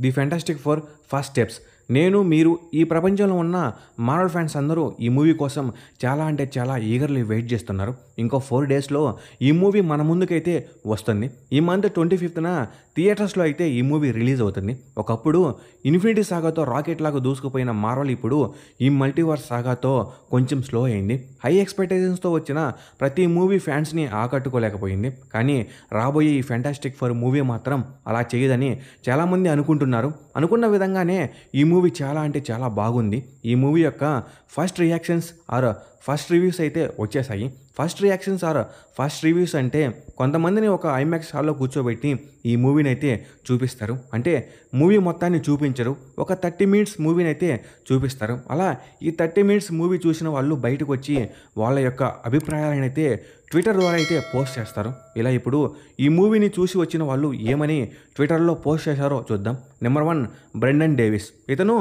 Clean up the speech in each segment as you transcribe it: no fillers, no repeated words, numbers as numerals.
The fantastic four first steps. నేను, మీరు, ఈ ప్రపంచంలో ఉన్న మార్వెల్ ఫ్యాన్స్ అందరూ ఈ మూవీ కోసం చాలా అంటే చాలా ఈగర్లీ వెయిట్ చేస్తున్నారు. ఇంకో 4 డేస్లో ఈ మూవీ మన ముందుకైతే వస్తుంది. ఈ మంత్ 25న థియేటర్స్లో అయితే ఈ మూవీ రిలీజ్ అవుతుంది. ఒకప్పుడు ఇన్ఫినిటీ సాగాతో రాకెట్ లాగా దూసుకుపోయిన మార్వెల్ ఇప్పుడు ఈ మల్టీవర్స్ సాగాతో కొంచెం స్లో అయింది. హై ఎక్స్పెక్టేషన్స్తో వచ్చిన ప్రతి మూవీ ఫ్యాన్స్ని ఆకట్టుకోలేకపోయింది. కానీ రాబోయే ఈ ఫెంటాస్టిక్ ఫోర్ మూవీ మాత్రం అలా చేయదని చాలామంది అనుకుంటున్నారు. అనుకున్న విధంగానే ఈ మూవీ చాలా అంటే చాలా బాగుంది. ఈ మూవీ యొక్క first reactions or first reviews అయితే వచ్చేసాయి. First reactions or first reviews అంటే కొంతమందిని ఒక ఐమాక్స్ హాల్లో కూర్చోబెట్టి ఈ మూవీని అయితే చూపిస్తారు. అంటే మూవీ మొత్తాన్ని చూపించరు, ఒక 30 మినిట్స్ మూవీని అయితే చూపిస్తారు. అలా ఈ 30 మినిట్స్ మూవీ చూసిన వాళ్ళు బయటకు వచ్చి వాళ్ళ యొక్క అభిప్రాయాలను అయితే ట్విట్టర్ ద్వారా అయితే పోస్ట్ చేస్తారు. ఇలా ఇప్పుడు ఈ మూవీని చూసి వచ్చిన వాళ్ళు ఏమని ట్విట్టర్లో పోస్ట్ చేశారో చూద్దాం. Number 1 Brendan Davis. ఇతను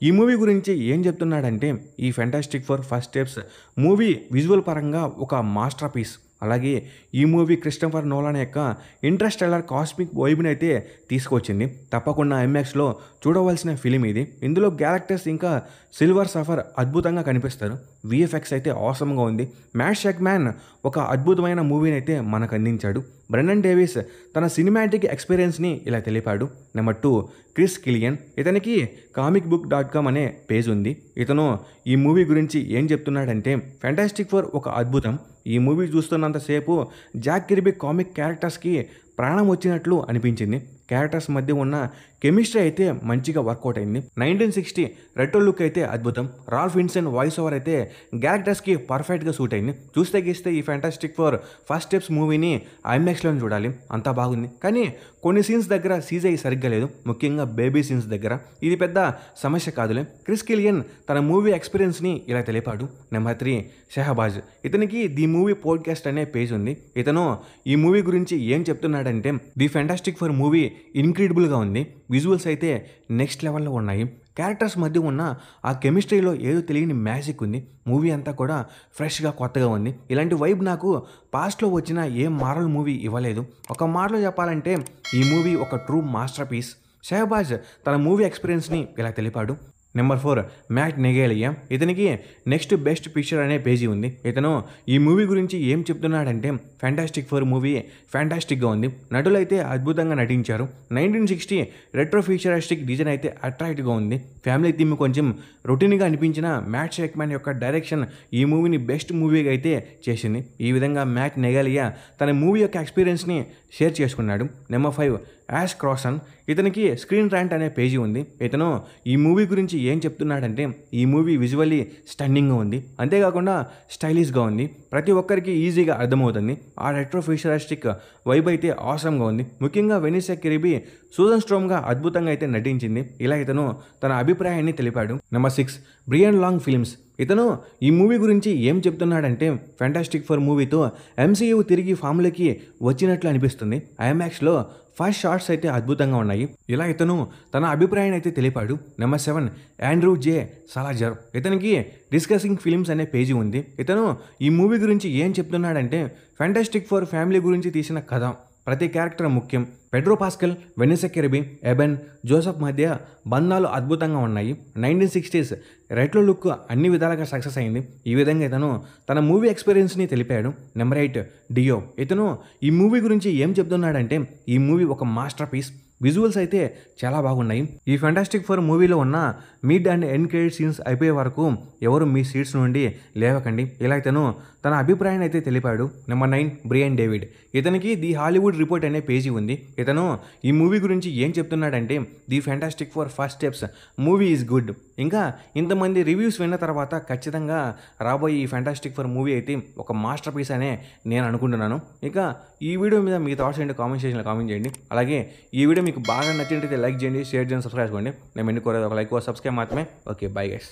ఈ మూవీ గురించి ఏం చెప్తున్నాడంటే, ఈ fantastic four first steps movie visual పరంగా ఒక మాస్టర్ పీస్. అలాగే ఈ మూవీ క్రిస్టోఫర్ నోలాన్ యొక్క ఇంటర్స్టెల్లార్ కాస్మిక్ వైబ్ని అయితే తీసుకొచ్చింది. తప్పకుండా ఐమాక్స్లో చూడవలసిన ఫిలిం ఇది. ఇందులో క్యారెక్టర్స్ ఇంకా సిల్వర్ సఫర్ అద్భుతంగా కనిపిస్తారు. విఎఫ్ఎక్స్ అయితే ఆసమ్గా ఉంది. మ్యాట్ షెక్మ్యాన్ ఒక అద్భుతమైన మూవీని అయితే మనకు అందించాడు. బ్రెండన్ డేవిస్ తన సినిమాటిక్ ఎక్స్పీరియన్స్ని ఇలా తెలిపాడు. Number 2 Chris Cillian. ఇతనికి comicbook.com అనే పేజ్ ఉంది. ఇతను ఈ మూవీ గురించి ఏం చెప్తున్నాడంటే, ఫెంటాస్టిక్ ఫోర్ ఒక అద్భుతం. ఈ మూవీ చూస్తున్నంతసేపు జాక్ కిర్బీ కామిక్ క్యారెక్టర్స్కి ప్రాణం వచ్చినట్లు అనిపించింది. క్యారెక్టర్స్ మధ్య ఉన్న కెమిస్ట్రీ అయితే మంచిగా వర్కౌట్ అయింది. 1960 రెట్రో లుక్ అయితే అద్భుతం. రాల్ఫ్ ఇన్సెన్ వాయిస్ ఓవర్ అయితే క్యారెక్టర్స్కి పర్ఫెక్ట్గా సూట్ అయింది. చూస్తే గీస్తే ఈ ఫెంటాస్టిక్ ఫోర్ ఫస్ట్ స్టెప్స్ మూవీని ఐమాక్స్లోనే చూడాలి. అంతా బాగుంది. కానీ కొన్ని సీన్స్ దగ్గర సీజీ సరిగ్గా లేదు, ముఖ్యంగా బేబీ సీన్స్ దగ్గర. ఇది పెద్ద సమస్య కాదులే. క్రిస్ కిలియన్ తన మూవీ ఎక్స్పీరియన్స్ని ఇలా తెలిపాడు. నెంబర్ 3 షెహబాజ్. ఇతనికి ది మూవీ పోడ్కాస్ట్ అనే పేజ్ ఉంది. ఇతను ఈ మూవీ గురించి ఏం చెప్తున్నాడంటే, ది ఫెంటాస్టిక్ ఫోర్ మూవీ ఇన్క్రెడిబుల్గా ఉంది. విజువల్స్ అయితే నెక్స్ట్ లెవెల్లో ఉన్నాయి. క్యారెక్టర్స్ మధ్య ఉన్న ఆ కెమిస్ట్రీలో ఏదో తెలియని మ్యాజిక్ ఉంది. మూవీ అంతా కూడా ఫ్రెష్గా కొత్తగా ఉంది. ఇలాంటి వైబ్ నాకు పాస్ట్లో వచ్చిన ఏ మార్వెల్ మూవీ ఇవ్వలేదు. ఒక మాటలో చెప్పాలంటే ఈ మూవీ ఒక ట్రూ మాస్టర్ పీస్. షెహబాజ్ తన మూవీ ఎక్స్పీరియన్స్ని ఇలా తెలిపాడు. నెంబర్ 4 మ్యాట్ నెగేలియా. ఇతనికి నెక్స్ట్ బెస్ట్ పిక్చర్ అనే పేజీ ఉంది. ఇతను ఈ మూవీ గురించి ఏం చెప్తున్నాడంటే, ఫెంటాస్టిక్ ఫోర్ మూవీ ఫ్యాంటాస్టిక్గా ఉంది. నటులు అయితే అద్భుతంగా నటించారు. 1960 రెట్రో ఫ్యూచరిస్టిక్ డిజైన్ అయితే అట్రాక్టివ్గా ఉంది. ఫ్యామిలీ థీమ్ కొంచెం రొటీన్గా అనిపించిన మ్యాట్ షెక్మ్యాన్ యొక్క డైరెక్షన్ ఈ మూవీని బెస్ట్ మూవీగా అయితే చేసింది. ఈ విధంగా మ్యాట్ నెగేలియా తన మూవీ యొక్క ఎక్స్పీరియన్స్ని షేర్ చేసుకున్నాడు. నెంబర్ 5 యాష్ క్రాసన్. ఇతనికి స్క్రీన్ ర్యాంట్ అనే పేజీ ఉంది. ఇతను ఈ మూవీ గురించి ఏం చెప్తున్నాడంటే, ఈ మూవీ విజువల్లీ స్టన్నింగ్గా ఉంది, అంతేకాకుండా స్టైలిష్గా ఉంది. ప్రతి ఒక్కరికి ఈజీగా అర్థమవుతుంది. ఆ రెట్రో ఫ్యూచరిస్టిక్ వైబ్ అయితే ఆసమ్గా ఉంది. ముఖ్యంగా వెనిసా కిరిబీ సూజన్ స్ట్రోమ్గా అద్భుతంగా అయితే నటించింది. ఇలా ఇతను తన అభిప్రాయాన్ని తెలిపాడు. Number 6 Brian long films. ఇతను ఈ మూవీ గురించి ఏం చెప్తున్నాడంటే, ఫెంటాస్టిక్ ఫోర్ మూవీతో ఎంసీయూ తిరిగి ఫామ్లోకి వచ్చినట్లు అనిపిస్తుంది. ఐమాక్స్లో ఫస్ట్ షాట్స్ అయితే అద్భుతంగా ఉన్నాయి. ఇలా ఇతను తన అభిప్రాయాన్ని అయితే తెలిపాడు. నెంబర్ 7 ఆండ్రూ జే సలాజర్. ఇతనికి డిస్కసింగ్ ఫిల్మ్స్ అనే పేజీ ఉంది. ఇతను ఈ మూవీ గురించి ఏం చెప్తున్నాడంటే, ఫెంటాస్టిక్ ఫోర్ ఫ్యామిలీ గురించి తీసిన కథ. ప్రతి క్యారెక్టర్ ముఖ్యం. Pedro pascal, Vanessa కిరిబీ, Eben, Joseph మధ్య బంధాలు అద్భుతంగా ఉన్నాయి. 1960s రెట్రో లుక్ అన్ని విధాలుగా సక్సెస్ అయింది. ఈ విధంగా ఇతను తన మూవీ ఎక్స్పీరియన్స్ని తెలిపాడు. నెంబర్ 8 డియో. ఇతను ఈ మూవీ గురించి ఏం చెప్తున్నాడంటే, ఈ మూవీ ఒక మాస్టర్ పీస్. విజువల్స్ అయితే చాలా బాగున్నాయి. ఈ ఫెంటాస్టిక్ ఫోర్ మూవీలో ఉన్న mid and end credit scenes అయిపోయే వరకు ఎవరు మీ సీట్స్ నుండి లేవకండి. ఇలా ఇతను తన అభిప్రాయాన్ని అయితే తెలిపాడు. Number 9 Brian David. ఇతనికి ది హాలీవుడ్ రిపోర్ట్ అనే పేజీ ఉంది. ఇతను ఈ మూవీ గురించి ఏం చెప్తున్నాడంటే, the fantastic four first steps movie is good. ఇంకా ఇంతమంది రివ్యూస్ విన్న తర్వాత ఖచ్చితంగా రాబోయే ఈ ఫెంటాస్టిక్ ఫోర్ మూవీ అయితే ఒక మాస్టర్ పీస్ అనే నేను అనుకుంటున్నాను. ఇక ఈ వీడియో మీద మీ థాట్స్ ఏంటో కామెంట్ సెక్షన్లో కామెంట్ చేయండి. అలాగే ఈ వీడియో మీకు బాగా నచ్చినట్లయితే లైక్ చేయండి, షేర్ చేయండి, సబ్స్క్రైబ్ చేసుకోండి. నేను ఎన్నుకోలేదు ఒక లైక్ సబ్స్క్రైబ్ మాత్రమే. Okay, bye guys.